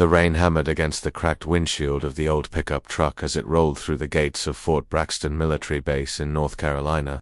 The rain hammered against the cracked windshield of the old pickup truck as it rolled through the gates of Fort Braxton Military Base in North Carolina.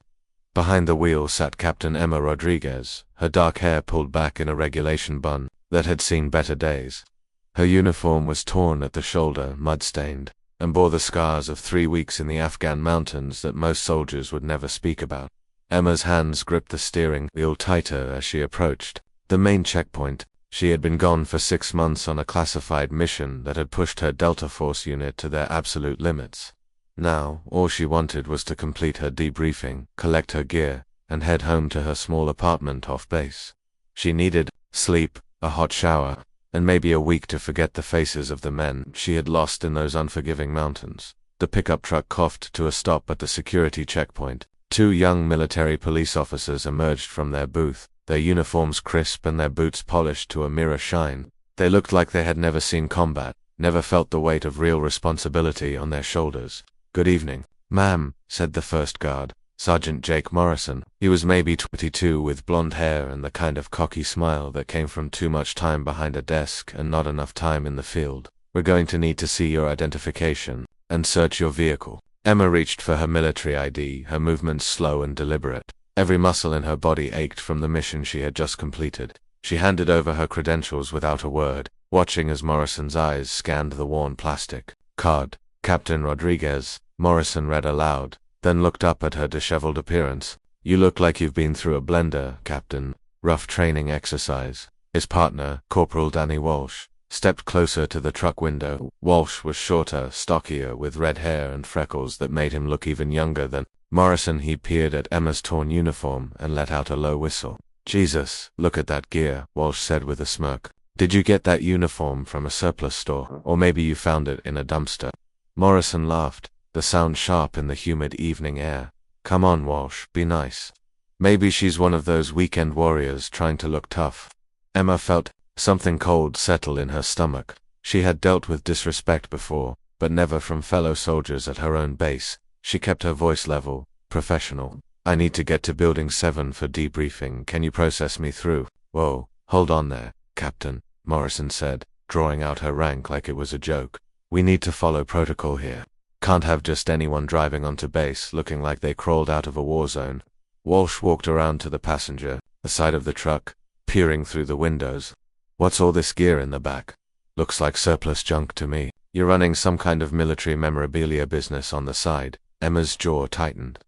Behind the wheel sat Captain Emma Rodriguez, her dark hair pulled back in a regulation bun that had seen better days. Her uniform was torn at the shoulder, mud-stained, and bore the scars of 3 weeks in the Afghan mountains that most soldiers would never speak about. Emma's hands gripped the steering wheel tighter as she approached the main checkpoint. She had been gone for 6 months on a classified mission that had pushed her Delta Force unit to their absolute limits. Now, all she wanted was to complete her debriefing, collect her gear, and head home to her small apartment off base. She needed sleep, a hot shower, and maybe a week to forget the faces of the men she had lost in those unforgiving mountains. The pickup truck coughed to a stop at the security checkpoint. 2 young military police officers emerged from their booth, their uniforms crisp and their boots polished to a mirror shine. They looked like they had never seen combat, never felt the weight of real responsibility on their shoulders. "Good evening, ma'am," said the first guard, Sergeant Jake Morrison. He was maybe 22 with blonde hair and the kind of cocky smile that came from too much time behind a desk and not enough time in the field. "We're going to need to see your identification and search your vehicle." Emma reached for her military ID, her movements slow and deliberate. Every muscle in her body ached from the mission she had just completed. She handed over her credentials without a word, watching as Morrison's eyes scanned the worn plastic card. "Captain Rodriguez," Morrison read aloud, then looked up at her disheveled appearance. "You look like you've been through a blender, Captain. Rough training exercise." His partner, Corporal Danny Walsh, stepped closer to the truck window. Walsh was shorter, stockier, with red hair and freckles that made him look even younger than Morrison. He peered at Emma's torn uniform and let out a low whistle. "Jesus, look at that gear," Walsh said with a smirk. "Did you get that uniform from a surplus store, or maybe you found it in a dumpster?" Morrison laughed, the sound sharp in the humid evening air. "Come on, Walsh, be nice. Maybe she's one of those weekend warriors trying to look tough." Emma felt something cold settle in her stomach. She had dealt with disrespect before, but never from fellow soldiers at her own base. She kept her voice level, professional. "I need to get to Building 7 for debriefing. Can you process me through?" "Whoa, hold on there, Captain," Morrison said, drawing out her rank like it was a joke. "We need to follow protocol here. Can't have just anyone driving onto base looking like they crawled out of a war zone." Walsh walked around to the passenger side of the truck, peering through the windows. "What's all this gear in the back? Looks like surplus junk to me. You're running some kind of military memorabilia business on the side." Emma's jaw tightened.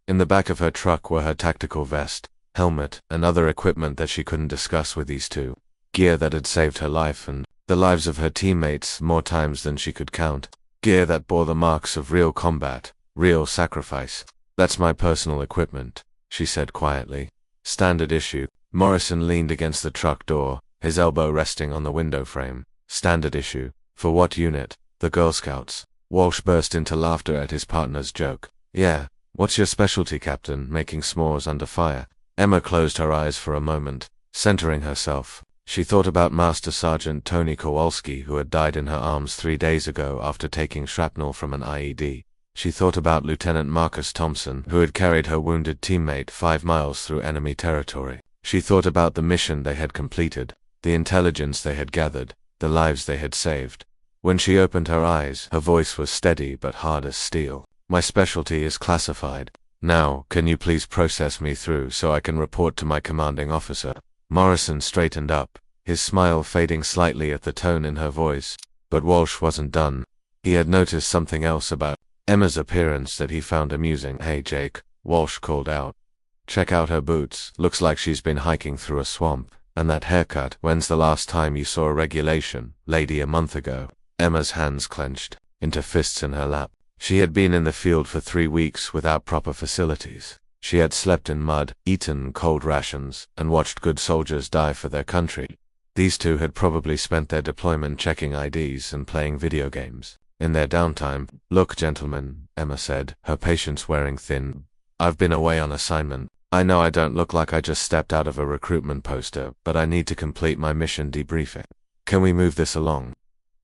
In the back of her truck were her tactical vest, helmet, and other equipment that she couldn't discuss with these two. Gear that had saved her life and the lives of her teammates more times than she could count. Gear that bore the marks of real combat, real sacrifice. "That's my personal equipment," she said quietly. "Standard issue." Morrison leaned against the truck door, his elbow resting on the window frame. "Standard issue. For what unit?" "The Girl Scouts." Walsh burst into laughter at his partner's joke. "Yeah. What's your specialty, Captain? Making s'mores under fire?" Emma closed her eyes for a moment, centering herself. She thought about Master Sergeant Tony Kowalski, who had died in her arms 3 days ago after taking shrapnel from an IED. She thought about Lieutenant Marcus Thompson, who had carried her wounded teammate 5 miles through enemy territory. She thought about the mission they had completed, the intelligence they had gathered, the lives they had saved. When she opened her eyes, her voice was steady but hard as steel. "My specialty is classified. Now, can you please process me through so I can report to my commanding officer?" Morrison straightened up, his smile fading slightly at the tone in her voice. But Walsh wasn't done. He had noticed something else about Emma's appearance that he found amusing. "Hey Jake," Walsh called out. "Check out her boots. Looks like she's been hiking through a swamp. And that haircut. When's the last time you saw a regulation lady? A month ago." Emma's hands clenched into fists in her lap. She had been in the field for 3 weeks without proper facilities. She had slept in mud, eaten cold rations, and watched good soldiers die for their country. These two had probably spent their deployment checking IDs and playing video games. In their downtime, "Look, gentlemen," Emma said, her patience wearing thin. "I've been away on assignment. I know I don't look like I just stepped out of a recruitment poster, but I need to complete my mission debriefing. Can we move this along?"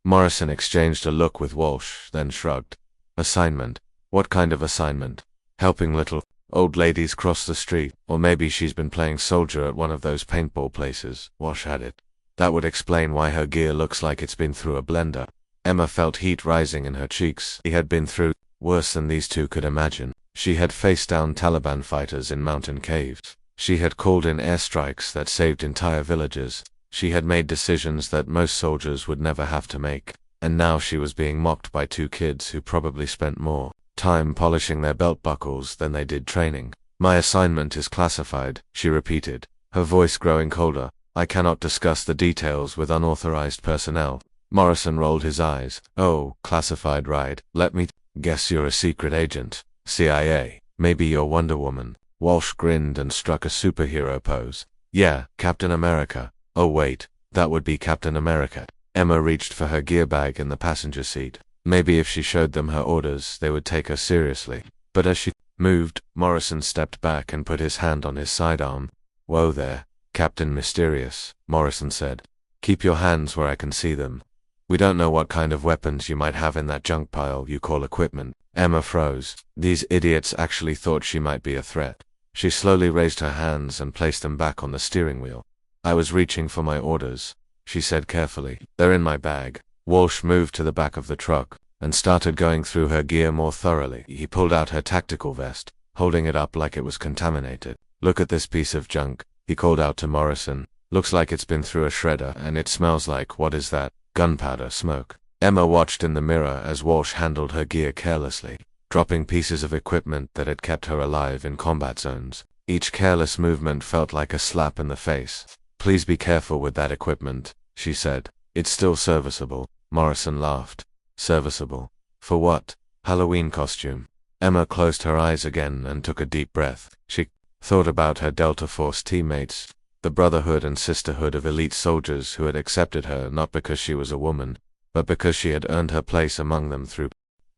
Morrison exchanged a look with Walsh, then shrugged. "Assignment? What kind of assignment? Helping little old ladies cross the street, or maybe she's been playing soldier at one of those paintball places," Walsh added. That would explain why her gear looks like it's been through a blender. Emma felt heat rising in her cheeks. He had been through worse than these two could imagine. She had faced down Taliban fighters in mountain caves. She had called in airstrikes that saved entire villages. She had made decisions that most soldiers would never have to make. And now she was being mocked by two kids who probably spent more time polishing their belt buckles than they did training. My assignment is classified, she repeated, her voice growing colder. I cannot discuss the details with unauthorized personnel. Morrison rolled his eyes. Oh, classified, right? Let me guess you're a secret agent. CIA. Maybe you're Wonder Woman. Walsh grinned and struck a superhero pose. Yeah, Captain America. Oh wait, that would be Captain America. Emma reached for her gear bag in the passenger seat. Maybe if she showed them her orders, they would take her seriously. But as she moved, Morrison stepped back and put his hand on his sidearm. Whoa there, Captain Mysterious, Morrison said. Keep your hands where I can see them. We don't know what kind of weapons you might have in that junk pile you call equipment. Emma froze. These idiots actually thought she might be a threat. She slowly raised her hands and placed them back on the steering wheel. I was reaching for my orders, she said carefully. They're in my bag. Walsh moved to the back of the truck and started going through her gear more thoroughly. He pulled out her tactical vest, holding it up like it was contaminated. Look at this piece of junk, he called out to Morrison. Looks like it's been through a shredder, and it smells like, what is that? Gunpowder smoke. Emma watched in the mirror as Walsh handled her gear carelessly, dropping pieces of equipment that had kept her alive in combat zones. Each careless movement felt like a slap in the face. Please be careful with that equipment, she said. It's still serviceable. Morrison laughed. Serviceable? For what? Halloween costume. Emma closed her eyes again and took a deep breath. She thought about her Delta Force teammates, the brotherhood and sisterhood of elite soldiers who had accepted her not because she was a woman, but because she had earned her place among them through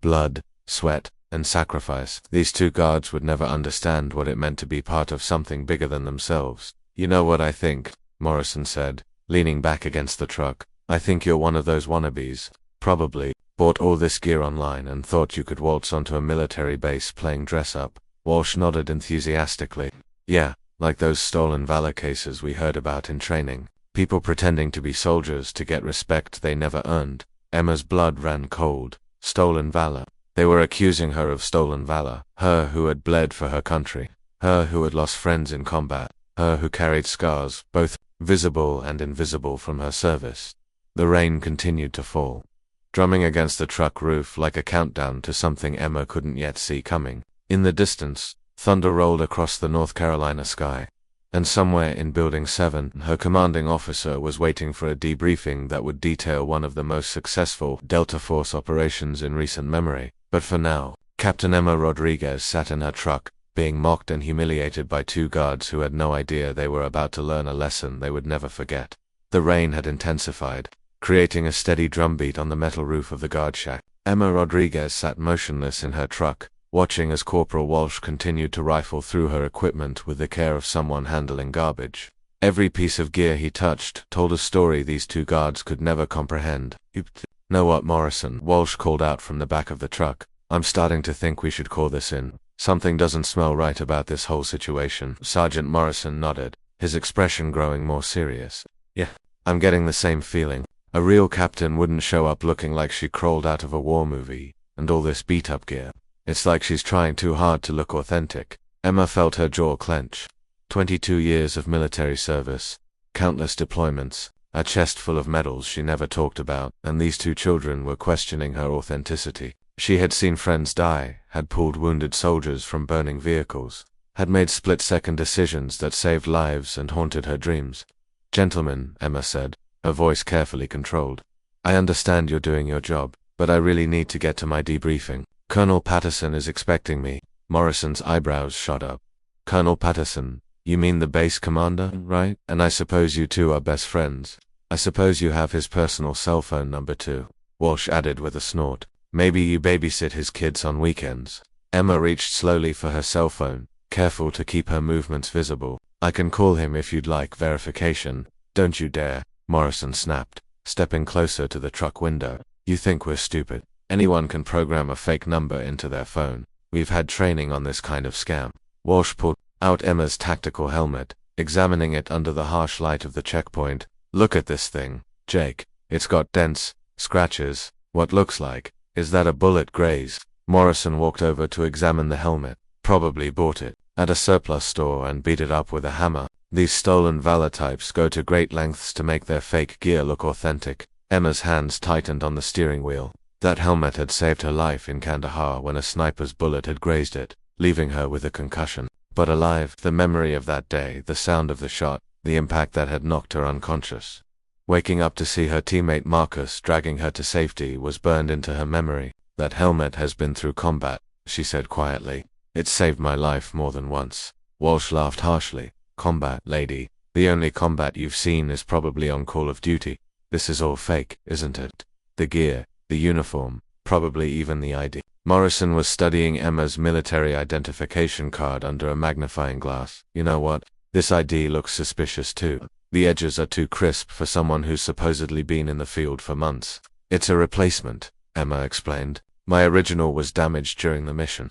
blood, sweat, and sacrifice. These two guards would never understand what it meant to be part of something bigger than themselves. You know what I think, Morrison said, leaning back against the truck. I think you're one of those wannabes. Probably bought all this gear online and thought you could waltz onto a military base playing dress-up. Walsh nodded enthusiastically. Yeah, like those stolen valor cases we heard about in training. People pretending to be soldiers to get respect they never earned. Emma's blood ran cold. Stolen valor. They were accusing her of stolen valor. Her who had bled for her country. Her who had lost friends in combat. Her who carried scars, both visible and invisible, from her service. The rain continued to fall, drumming against the truck roof like a countdown to something Emma couldn't yet see coming. In the distance, thunder rolled across the North Carolina sky, and somewhere in Building 7, her commanding officer was waiting for a debriefing that would detail one of the most successful Delta Force operations in recent memory. But for now, Captain Emma Rodriguez sat in her truck, being mocked and humiliated by two guards who had no idea they were about to learn a lesson they would never forget. The rain had intensified, creating a steady drumbeat on the metal roof of the guard shack. Emma Rodriguez sat motionless in her truck, watching as Corporal Walsh continued to rifle through her equipment with the care of someone handling garbage. Every piece of gear he touched told a story these two guards could never comprehend. You know what, Morrison? Walsh called out from the back of the truck. I'm starting to think we should call this in. Something doesn't smell right about this whole situation. Sergeant Morrison nodded, his expression growing more serious. Yeah, I'm getting the same feeling. A real captain wouldn't show up looking like she crawled out of a war movie, and all this beat-up gear. It's like she's trying too hard to look authentic. Emma felt her jaw clench. 22 years of military service, countless deployments, a chest full of medals she never talked about, and these two children were questioning her authenticity. She had seen friends die, had pulled wounded soldiers from burning vehicles, had made split-second decisions that saved lives and haunted her dreams. Gentlemen, Emma said, her voice carefully controlled. I understand you're doing your job, but I really need to get to my debriefing. Colonel Patterson is expecting me. Morrison's eyebrows shot up. Colonel Patterson, you mean the base commander, right? And I suppose you two are best friends. I suppose you have his personal cell phone number too. Walsh added with a snort. Maybe you babysit his kids on weekends. Emma reached slowly for her cell phone, careful to keep her movements visible. I can call him if you'd like verification. Don't you dare, Morrison snapped, stepping closer to the truck window. You think we're stupid? Anyone can program a fake number into their phone. We've had training on this kind of scam. Walsh pulled out Emma's tactical helmet, examining it under the harsh light of the checkpoint. Look at this thing, Jake. It's got dents, scratches, what looks like. Is that a bullet graze? Morrison walked over to examine the helmet. Probably bought it at a surplus store and beat it up with a hammer. These stolen Valor types go to great lengths to make their fake gear look authentic. Emma's hands tightened on the steering wheel. That helmet had saved her life in Kandahar when a sniper's bullet had grazed it, leaving her with a concussion. But alive, the memory of that day, the sound of the shot, the impact that had knocked her unconscious. Waking up to see her teammate Marcus dragging her to safety was burned into her memory. That helmet has been through combat, she said quietly. It's saved my life more than once. Walsh laughed harshly. Combat, lady. The only combat you've seen is probably on Call of Duty. This is all fake, isn't it? The gear, the uniform, probably even the ID. Morrison was studying Emma's military identification card under a magnifying glass. You know what? This ID looks suspicious too. The edges are too crisp for someone who's supposedly been in the field for months. It's a replacement, Emma explained. My original was damaged during the mission.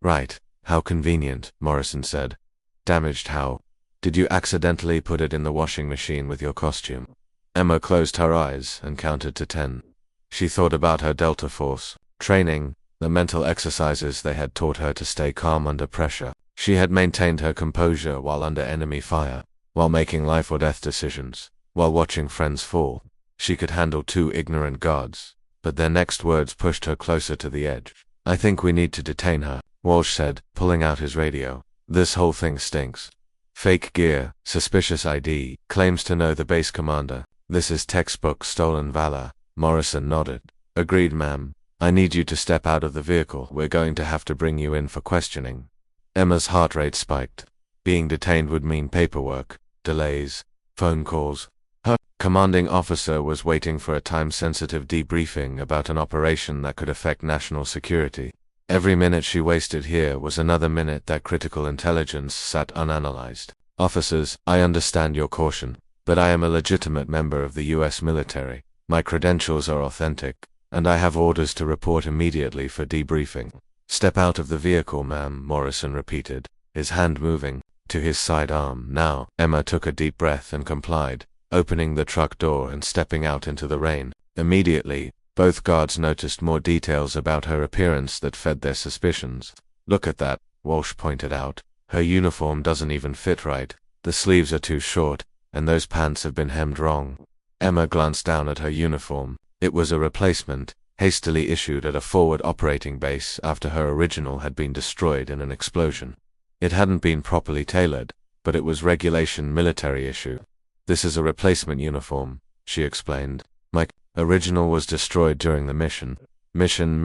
Right. How convenient, Morrison said. Damaged how? Did you accidentally put it in the washing machine with your costume? Emma closed her eyes and counted to 10. She thought about her Delta Force training, the mental exercises they had taught her to stay calm under pressure. She had maintained her composure while under enemy fire, while making life or death decisions, while watching friends fall. She could handle 2 ignorant guards, but their next words pushed her closer to the edge. I think we need to detain her, Walsh said, pulling out his radio. This whole thing stinks. Fake gear, suspicious ID, claims to know the base commander. This is textbook stolen valor. Morrison nodded. Agreed, ma'am. I need you to step out of the vehicle. We're going to have to bring you in for questioning. Emma's heart rate spiked. Being detained would mean paperwork, delays, phone calls. Her commanding officer was waiting for a time-sensitive debriefing about an operation that could affect national security. Every minute she wasted here was another minute that critical intelligence sat unanalyzed. Officers, I understand your caution, but I am a legitimate member of the U.S. military. My credentials are authentic, and I have orders to report immediately for debriefing. Step out of the vehicle, ma'am, Morrison repeated, his hand moving to his sidearm. Now, Emma took a deep breath and complied, opening the truck door and stepping out into the rain. Immediately, both guards noticed more details about her appearance that fed their suspicions. Look at that, Walsh pointed out. Her uniform doesn't even fit right. The sleeves are too short, and those pants have been hemmed wrong. Emma glanced down at her uniform. It was a replacement, hastily issued at a forward operating base after her original had been destroyed in an explosion. It hadn't been properly tailored, but it was regulation military issue. This is a replacement uniform, she explained. My original was destroyed during the mission. Mission,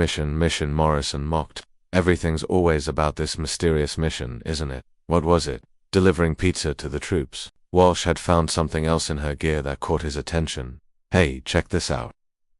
Morrison mocked. Everything's always about this mysterious mission, isn't it? What was it? Delivering pizza to the troops. Walsh had found something else in her gear that caught his attention. Hey, check this out.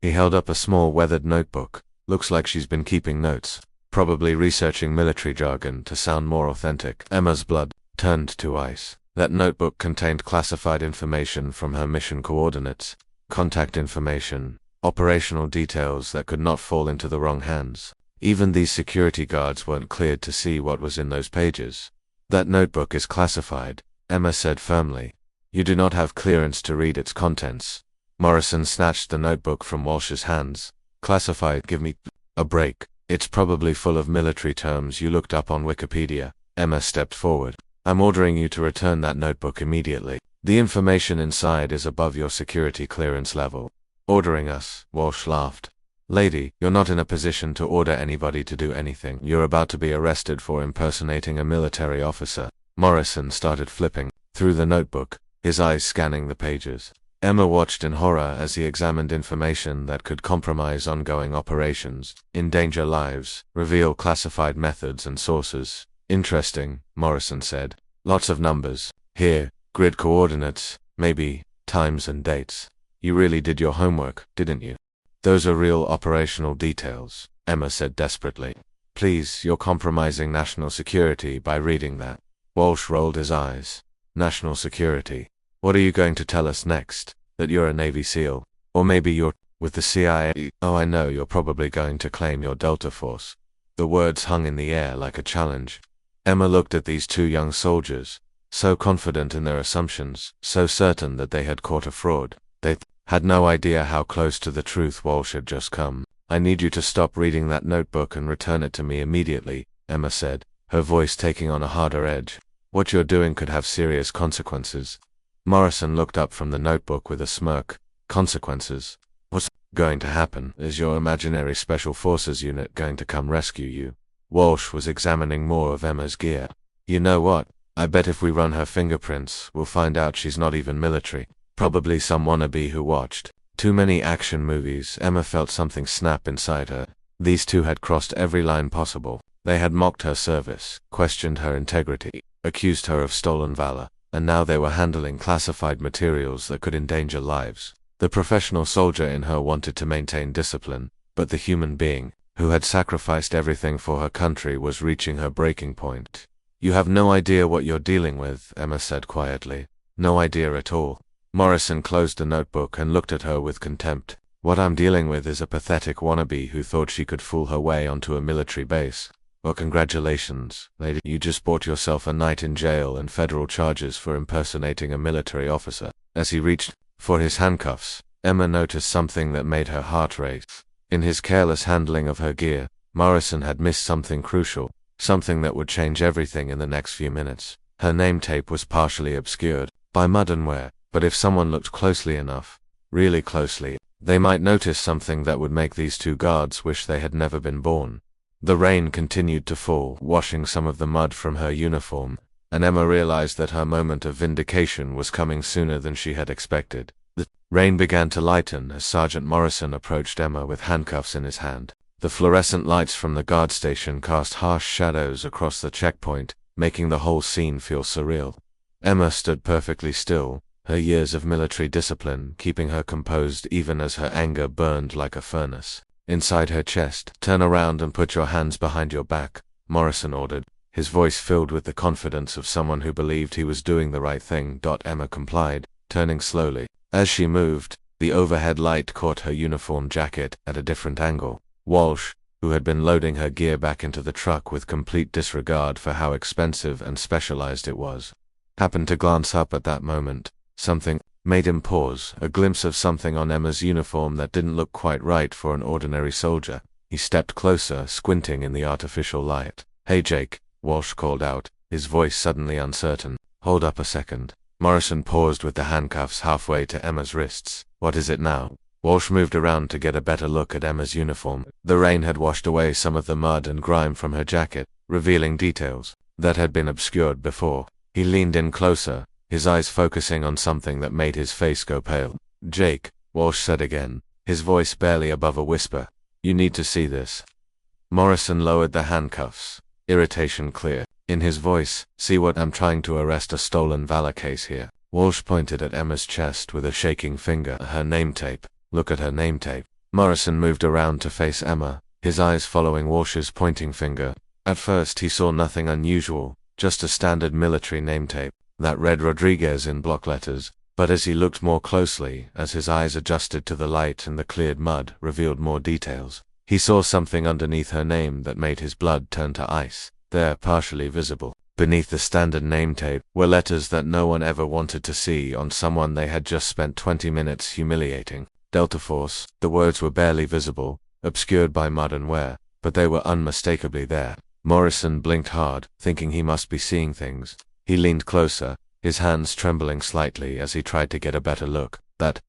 He held up a small weathered notebook. Looks like she's been keeping notes. Probably researching military jargon to sound more authentic. Emma's blood turned to ice. That notebook contained classified information from her mission coordinates, contact information, operational details that could not fall into the wrong hands. Even these security guards weren't cleared to see what was in those pages. That notebook is classified, Emma said firmly. You do not have clearance to read its contents. Morrison snatched the notebook from Walsh's hands. Classified, give me a break. It's probably full of military terms you looked up on Wikipedia. Emma stepped forward. I'm ordering you to return that notebook immediately. The information inside is above your security clearance level. Ordering us, Walsh laughed. Lady, you're not in a position to order anybody to do anything. You're about to be arrested for impersonating a military officer. Morrison started flipping through the notebook, his eyes scanning the pages. Emma watched in horror as he examined information that could compromise ongoing operations, endanger lives, reveal classified methods and sources. Interesting, Morrison said. Lots of numbers. Here, grid coordinates, maybe, times and dates. You really did your homework, didn't you? Those are real operational details, Emma said desperately. Please, you're compromising national security by reading that. Walsh rolled his eyes. National security. What are you going to tell us next? That you're a Navy SEAL? Or maybe you're with the CIA? Oh, I know you're probably going to claim your Delta Force. The words hung in the air like a challenge. Emma looked at these 2 young soldiers, so confident in their assumptions, so certain that they had caught a fraud. They had no idea how close to the truth Walsh had just come. "I need you to stop reading that notebook and return it to me immediately," Emma said, her voice taking on a harder edge. "What you're doing could have serious consequences." Morrison looked up from the notebook with a smirk. "Consequences? What's going to happen? Is your imaginary special forces unit going to come rescue you?" Walsh was examining more of Emma's gear. "You know what? I bet if we run her fingerprints, we'll find out she's not even military. Probably some wannabe who watched too many action movies." Emma felt something snap inside her. These two had crossed every line possible. They had mocked her service, questioned her integrity, accused her of stolen valor, and now they were handling classified materials that could endanger lives. The professional soldier in her wanted to maintain discipline, but the human being, who had sacrificed everything for her country, was reaching her breaking point. "You have no idea what you're dealing with," Emma said quietly. "No idea at all." Morrison closed the notebook and looked at her with contempt. "What I'm dealing with is a pathetic wannabe who thought she could fool her way onto a military base. Well, congratulations, lady. You just bought yourself a night in jail and federal charges for impersonating a military officer." As he reached for his handcuffs, Emma noticed something that made her heart race. In his careless handling of her gear, Morrison had missed something crucial, something that would change everything in the next few minutes. Her name tape was partially obscured by mud and wear, but if someone looked closely enough, really closely, they might notice something that would make these two guards wish they had never been born. The rain continued to fall, washing some of the mud from her uniform, and Emma realized that her moment of vindication was coming sooner than she had expected. The rain began to lighten as Sergeant Morrison approached Emma with handcuffs in his hand. The fluorescent lights from the guard station cast harsh shadows across the checkpoint, making the whole scene feel surreal. Emma stood perfectly still, her years of military discipline keeping her composed even as her anger burned like a furnace inside her chest. "Turn around and put your hands behind your back," Morrison ordered, his voice filled with the confidence of someone who believed he was doing the right thing. Emma complied, turning slowly. As she moved, the overhead light caught her uniform jacket at a different angle. Walsh, who had been loading her gear back into the truck with complete disregard for how expensive and specialized it was, happened to glance up at that moment. Something made him pause, a glimpse of something on Emma's uniform that didn't look quite right for an ordinary soldier. He stepped closer, squinting in the artificial light. "Hey Jake," Walsh called out, his voice suddenly uncertain. "Hold up a second." Morrison paused with the handcuffs halfway to Emma's wrists. "What is it now?" Walsh moved around to get a better look at Emma's uniform. The rain had washed away some of the mud and grime from her jacket, revealing details that had been obscured before. He leaned in closer, his eyes focusing on something that made his face go pale. "Jake," Walsh said again, his voice barely above a whisper, "you need to see this." Morrison lowered the handcuffs, irritation clear in his voice. "See what? I'm trying to arrest a stolen valor case here." Walsh pointed at Emma's chest with a shaking finger. "Her name tape. Look at her name tape." Morrison moved around to face Emma, his eyes following Walsh's pointing finger. At first he saw nothing unusual, just a standard military name tape that read Rodriguez in block letters, but as he looked more closely, as his eyes adjusted to the light and the cleared mud revealed more details, he saw something underneath her name that made his blood turn to ice. There, partially visible, beneath the standard name tape, were letters that no one ever wanted to see on someone they had just spent 20 minutes humiliating. Delta Force. The words were barely visible, obscured by mud and wear, but they were unmistakably there. Morrison blinked hard, thinking he must be seeing things. He leaned closer, his hands trembling slightly as he tried to get a better look. That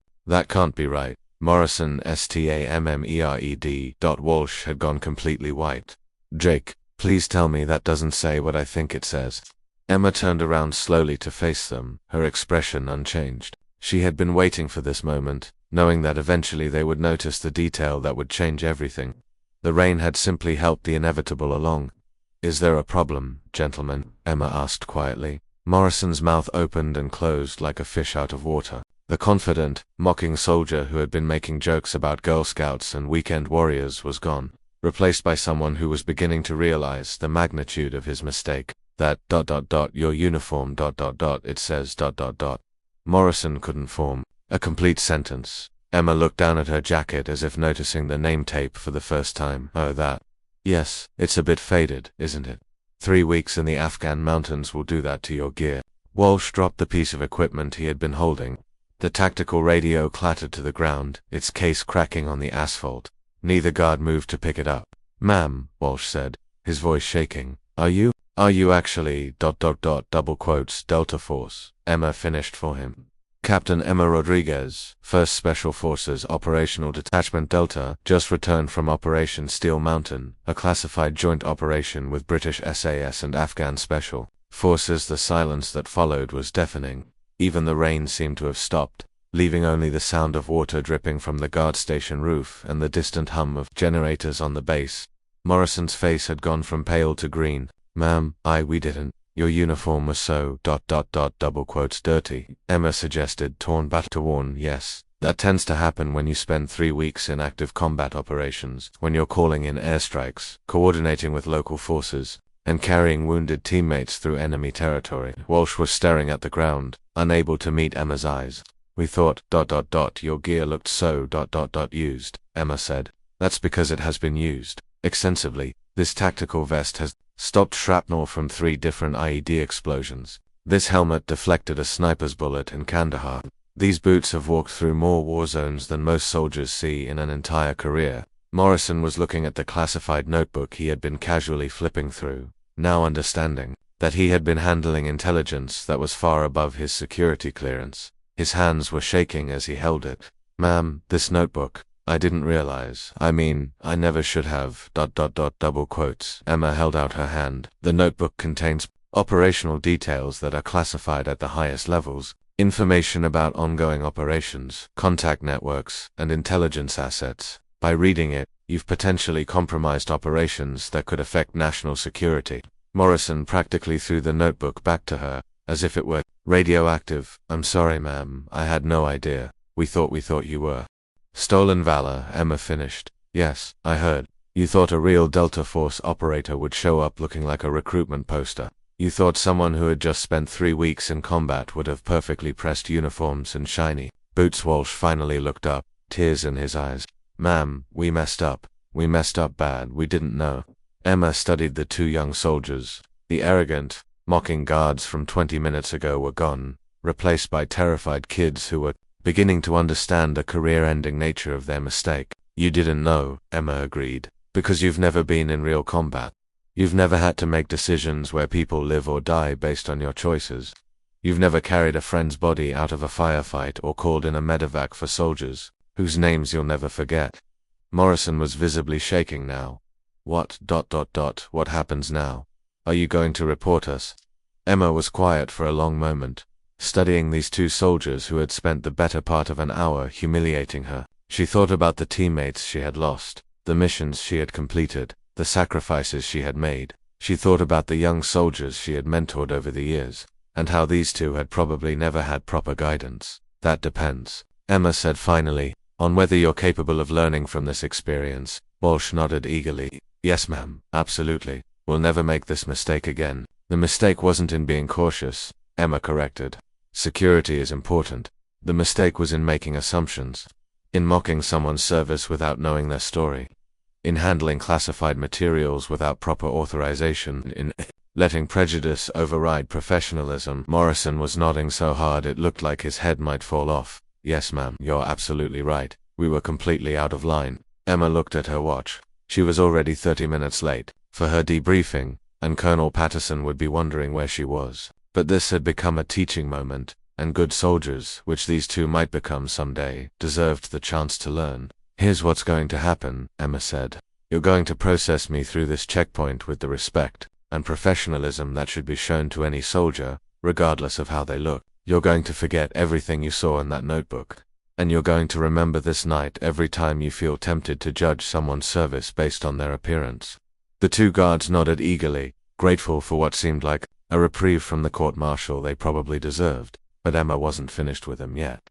can't be right. Morrison stammered. Walsh had gone completely white. "Jake, please tell me that doesn't say what I think it says." Emma turned around slowly to face them, her expression unchanged. She had been waiting for this moment, knowing that eventually they would notice the detail that would change everything. The rain had simply helped the inevitable along. "Is there a problem, gentlemen?" Emma asked quietly. Morrison's mouth opened and closed like a fish out of water. The confident, mocking soldier who had been making jokes about Girl Scouts and weekend warriors was gone, replaced by someone who was beginning to realize the magnitude of his mistake. "That your uniform it says . Morrison couldn't form a complete sentence. Emma looked down at her jacket as if noticing the name tape for the first time. "Oh, that. Yes, it's a bit faded, isn't it? 3 weeks in the Afghan mountains will do that to your gear." Walsh dropped the piece of equipment he had been holding. The tactical radio clattered to the ground, its case cracking on the asphalt. Neither guard moved to pick it up. "Ma'am," Walsh said, his voice shaking. Are you actually ... double quotes, Delta Force?" Emma finished for him. "Captain Emma Rodriguez, 1st Special Forces Operational Detachment Delta, just returned from Operation Steel Mountain, a classified joint operation with British SAS and Afghan Special Forces." The silence that followed was deafening. Even the rain seemed to have stopped, leaving only the sound of water dripping from the guard station roof and the distant hum of generators on the base. Morrison's face had gone from pale to green. "Ma'am, we didn't. Your uniform was so ... double quotes dirty," Emma suggested, torn but to warn. "Yes, that tends to happen when you spend 3 weeks in active combat operations, when you're calling in airstrikes, coordinating with local forces, and carrying wounded teammates through enemy territory." Walsh was staring at the ground, unable to meet Emma's eyes. "We thought ... your gear looked so ... used," Emma said. "That's because it has been used extensively. This tactical vest has stopped shrapnel from 3 different IED explosions. This helmet deflected a sniper's bullet in Kandahar. These boots have walked through more war zones than most soldiers see in an entire career." Morrison was looking at the classified notebook he had been casually flipping through, now understanding that he had been handling intelligence that was far above his security clearance. His hands were shaking as he held it. "Ma'am, this notebook, I didn't realize. I mean, I never should have ... double quotes." Emma held out her hand. "The notebook contains operational details that are classified at the highest levels, information about ongoing operations, contact networks, and intelligence assets. By reading it, you've potentially compromised operations that could affect national security." Morrison practically threw the notebook back to her, as if it were radioactive. "I'm sorry, ma'am, I had no idea. We thought you were." "Stolen valor," Emma finished. "Yes, I heard. You thought a real Delta Force operator would show up looking like a recruitment poster. You thought someone who had just spent 3 weeks in combat would have perfectly pressed uniforms and shiny boots." Walsh finally looked up, tears in his eyes. "Ma'am, we messed up. We messed up bad. We didn't know." Emma studied the 2 young soldiers. The arrogant, mocking guards from 20 minutes ago were gone, replaced by terrified kids who were beginning to understand the career-ending nature of their mistake. "You didn't know," Emma agreed, "because you've never been in real combat. You've never had to make decisions where people live or die based on your choices. You've never carried a friend's body out of a firefight or called in a medevac for soldiers whose names you'll never forget." Morrison was visibly shaking now. What happens now? Are you going to report us?" Emma was quiet for a long moment, studying these 2 soldiers who had spent the better part of an hour humiliating her. She thought about the teammates she had lost, the missions she had completed, the sacrifices she had made. She thought about the young soldiers she had mentored over the years, and how these 2 had probably never had proper guidance. "That depends," Emma said finally, "on whether you're capable of learning from this experience." Walsh nodded eagerly. "Yes, ma'am, absolutely. We'll never make this mistake again." "The mistake wasn't in being cautious," Emma corrected. "Security is important. The mistake was in making assumptions, in mocking someone's service without knowing their story, in handling classified materials without proper authorization, in letting prejudice override professionalism." Morrison was nodding so hard it looked like his head might fall off. "Yes, ma'am, you're absolutely right. We were completely out of line." Emma looked at her watch. She was already 30 minutes late for her debriefing, and Colonel Patterson would be wondering where she was. But this had become a teaching moment, and good soldiers, which these 2 might become someday, deserved the chance to learn. "Here's what's going to happen," Emma said. "You're going to process me through this checkpoint with the respect and professionalism that should be shown to any soldier, regardless of how they look. You're going to forget everything you saw in that notebook, and you're going to remember this night every time you feel tempted to judge someone's service based on their appearance." The 2 guards nodded eagerly, grateful for what seemed like a reprieve from the court-martial they probably deserved. But Emma wasn't finished with them yet.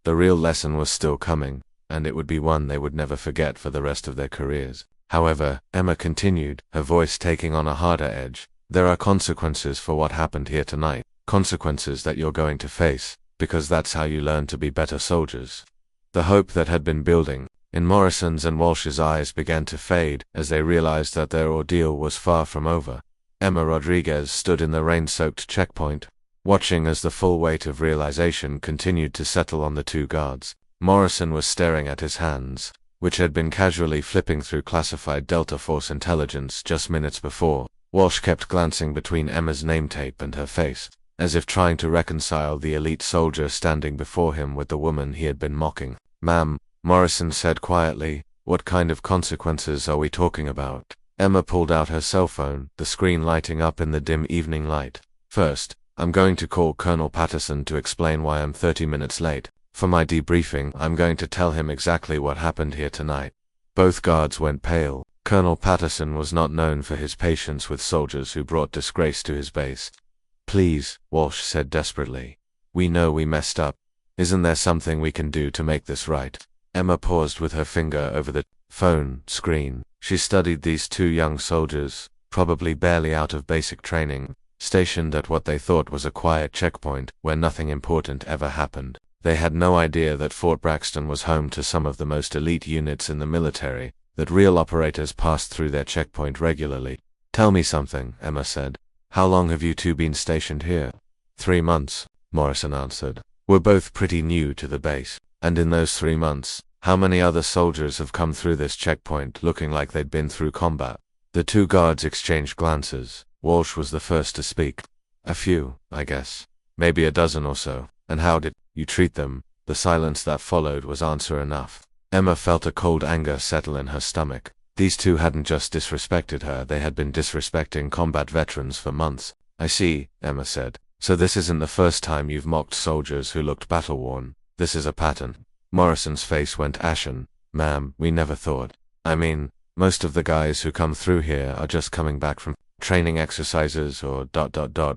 The real lesson was still coming, and it would be one they would never forget for the rest of their careers. "However," Emma continued, her voice taking on a harder edge, "there are consequences for what happened here tonight, consequences that you're going to face, because that's how you learn to be better soldiers." The hope that had been building in Morrison's and Walsh's eyes began to fade as they realized that their ordeal was far from over. Emma Rodriguez stood in the rain-soaked checkpoint, Watching as the full weight of realization continued to settle on the two guards, Morrison was staring at his hands, which had been casually flipping through classified Delta Force intelligence just minutes before. Walsh kept glancing between Emma's name tape and her face, as if trying to reconcile the elite soldier standing before him with the woman he had been mocking. "Ma'am," Morrison said quietly, "what kind of consequences are we talking about?" Emma pulled out her cell phone, the screen lighting up in the dim evening light. "First, I'm going to call Colonel Patterson to explain why I'm 30 minutes late. For my debriefing, I'm going to tell him exactly what happened here tonight." Both guards went pale. Colonel Patterson was not known for his patience with soldiers who brought disgrace to his base. "Please," Walsh said desperately. "We know we messed up. Isn't there something we can do to make this right?" Emma paused with her finger over the phone screen. She studied these two young soldiers, probably barely out of basic training, stationed at what they thought was a quiet checkpoint where nothing important ever happened. They had no idea that Fort Braxton was home to some of the most elite units in the military, that real operators passed through their checkpoint regularly. "Tell me something," Emma said. "How long have you two been stationed here?" 3 months, Morrison answered. "We're both pretty new to the base. And in those 3 months, how many other soldiers have come through this checkpoint looking like they'd been through combat?" The two guards exchanged glances. Walsh was the first to speak. "A few, I guess. Maybe a dozen or so. And how did you treat them?" The silence that followed was answer enough. Emma felt a cold anger settle in her stomach. These two hadn't just disrespected her, they had been disrespecting combat veterans for months. "I see," Emma said. "So this isn't the first time you've mocked soldiers who looked battle-worn. This is a pattern." Morrison's face went ashen. "Ma'am, we never thought. I mean, most of the guys who come through here are just coming back from training exercises or ...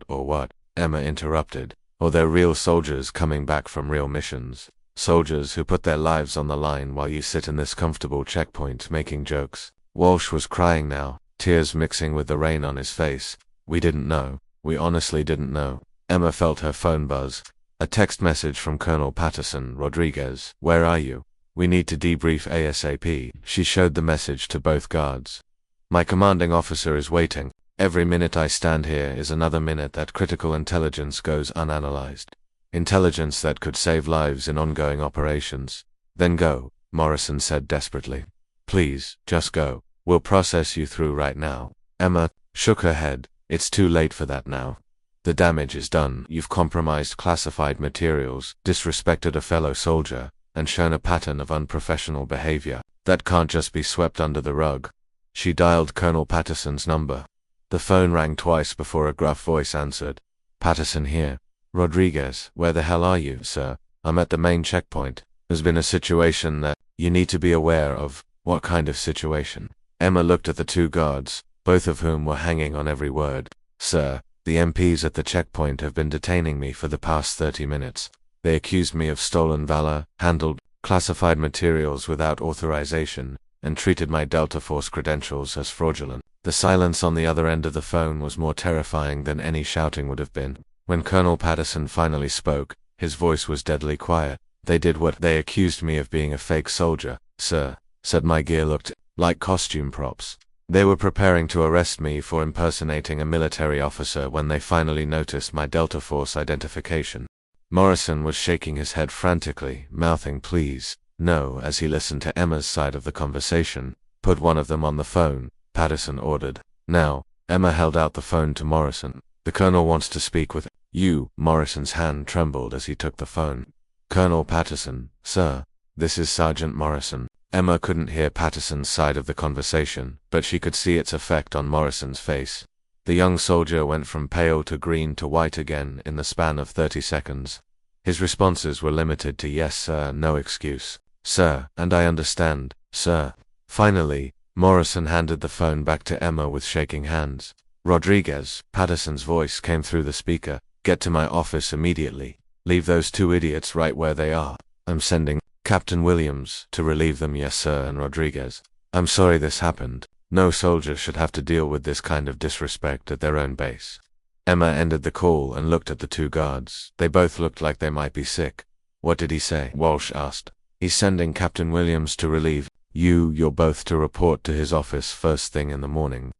or what?" Emma interrupted. "Or they're real soldiers coming back from real missions. Soldiers who put their lives on the line while you sit in this comfortable checkpoint making jokes." Walsh was crying now, tears mixing with the rain on his face. "We didn't know. We honestly didn't know." Emma felt her phone buzz. A text message from Colonel Patterson. "Rodriguez, where are you? We need to debrief ASAP." She showed the message to both guards. "My commanding officer is waiting. Every minute I stand here is another minute that critical intelligence goes unanalyzed. Intelligence that could save lives in ongoing operations." "Then go," Morrison said desperately. "Please, just go. We'll process you through right now." Emma shook her head. "It's too late for that now. The damage is done. You've compromised classified materials, disrespected a fellow soldier, and shown a pattern of unprofessional behavior. That can't just be swept under the rug." She dialed Colonel Patterson's number. The phone rang twice before a gruff voice answered. "Patterson here." "Rodriguez, where the hell are you, sir?" "I'm at the main checkpoint. There's been a situation that you need to be aware of." "What kind of situation?" Emma looked at the two guards, both of whom were hanging on every word. "Sir, the MPs at the checkpoint have been detaining me for the past 30 minutes. They accused me of stolen valor, handled classified materials without authorization, and treated my Delta Force credentials as fraudulent." The silence on the other end of the phone was more terrifying than any shouting would have been. When Colonel Patterson finally spoke, his voice was deadly quiet. "They did what they accused me of being a fake soldier, sir," said. "My gear looked like costume props. They were preparing to arrest me for impersonating a military officer when they finally noticed my Delta Force identification." Morrison was shaking his head frantically, mouthing "please, no," as he listened to Emma's side of the conversation. "Put one of them on the phone," Patterson ordered. "Now." Emma held out the phone to Morrison. "The colonel wants to speak with you." Morrison's hand trembled as he took the phone. "Colonel Patterson, sir. This is Sergeant Morrison." Emma couldn't hear Patterson's side of the conversation, but she could see its effect on Morrison's face. The young soldier went from pale to green to white again in the span of 30 seconds. His responses were limited to "yes, sir," "no excuse," "sir," and "I understand, sir." Finally, Morrison handed the phone back to Emma with shaking hands. "Rodriguez," Patterson's voice came through the speaker, "get to my office immediately. Leave those two idiots right where they are. I'm sending Captain Williams to relieve them." "Yes, sir." "And Rodriguez, I'm sorry this happened. No soldier should have to deal with this kind of disrespect at their own base." Emma ended the call and looked at the two guards. They both looked like they might be sick. "What did he say?" Walsh asked. "He's sending Captain Williams to relieve you're both to report to his office first thing in the morning."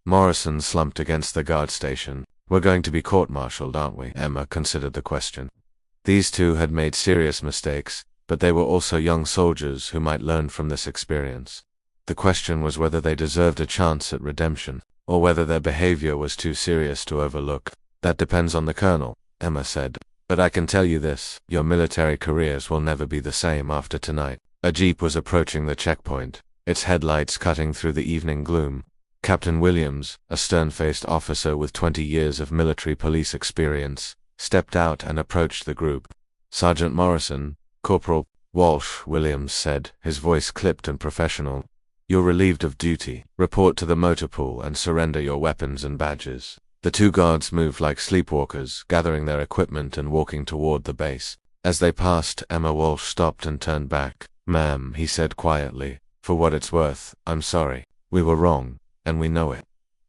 Morrison slumped against the guard station. We're going to be court-martialed, aren't we? Emma considered the question. These two had made serious mistakes, but they were also young soldiers who might learn from this experience. The question was whether they deserved a chance at redemption, or whether their behavior was too serious to overlook. That depends on the colonel, Emma said. But I can tell you this, your military careers will never be the same after tonight. A jeep was approaching the checkpoint, its headlights cutting through the evening gloom. Captain Williams, a stern-faced officer with 20 years of military police experience, stepped out and approached the group. Sergeant Morrison, Corporal Walsh, Williams said, his voice clipped and professional. You're relieved of duty. Report to the motor pool and surrender your weapons and badges. The two guards moved like sleepwalkers, gathering their equipment and walking toward the base. As they passed, Emma Walsh stopped and turned back. Ma'am, he said quietly, for what it's worth, I'm sorry. We were wrong, and we know it.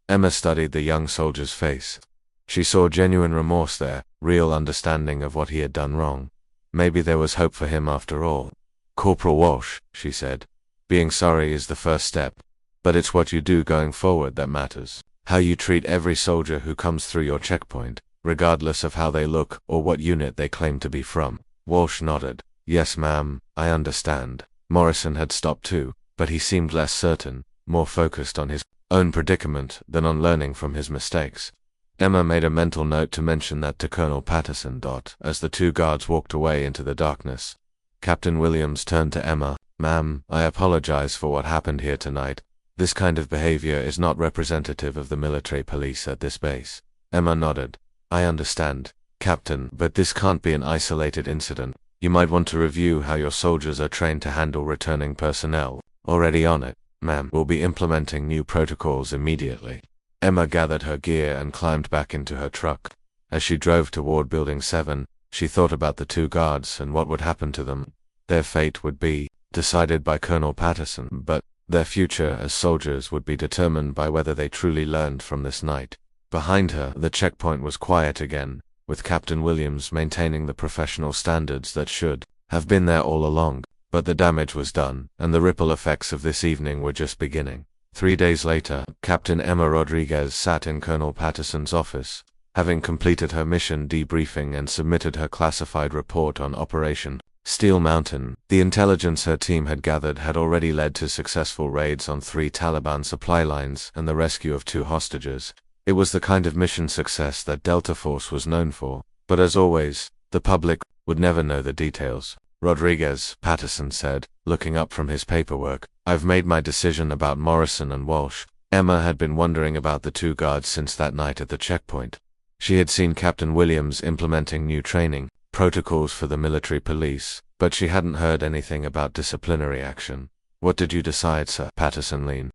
Emma studied the young soldier's face. She saw genuine remorse there, real understanding of what he had done wrong. Maybe there was hope for him after all. Corporal Walsh, she said, being sorry is the first step, but it's what you do going forward that matters. How you treat every soldier who comes through your checkpoint, regardless of how they look or what unit they claim to be from. Walsh nodded. Yes, ma'am, I understand. Morrison had stopped too, but he seemed less certain, more focused on his own predicament than on learning from his mistakes. Emma made a mental note to mention that to Colonel Patterson. As the two guards walked away into the darkness, Captain Williams turned to Emma. Ma'am, I apologize for what happened here tonight. This kind of behavior is not representative of the military police at this base. Emma nodded. I understand, Captain, but this can't be an isolated incident. You might want to review how your soldiers are trained to handle returning personnel. Already on it, ma'am. We'll be implementing new protocols immediately. Emma gathered her gear and climbed back into her truck. As she drove toward Building 7, she thought about the two guards and what would happen to them. Their fate would be decided by Colonel Patterson, but their future as soldiers would be determined by whether they truly learned from this night. Behind her, the checkpoint was quiet again, with Captain Williams maintaining the professional standards that should have been there all along. But the damage was done, and the ripple effects of this evening were just beginning. 3 days later, Captain Emma Rodriguez sat in Colonel Patterson's office, having completed her mission debriefing and submitted her classified report on Operation Steel Mountain. The intelligence her team had gathered had already led to successful raids on 3 Taliban supply lines and the rescue of 2 hostages. It was the kind of mission success that Delta Force was known for, but as always, the public would never know the details. Rodriguez, Patterson said, looking up from his paperwork, I've made my decision about Morrison and Walsh. Emma had been wondering about the two guards since that night at the checkpoint. She had seen Captain Williams implementing new training protocols for the military police, but she hadn't heard anything about disciplinary action. What did you decide, sir? Patterson leaned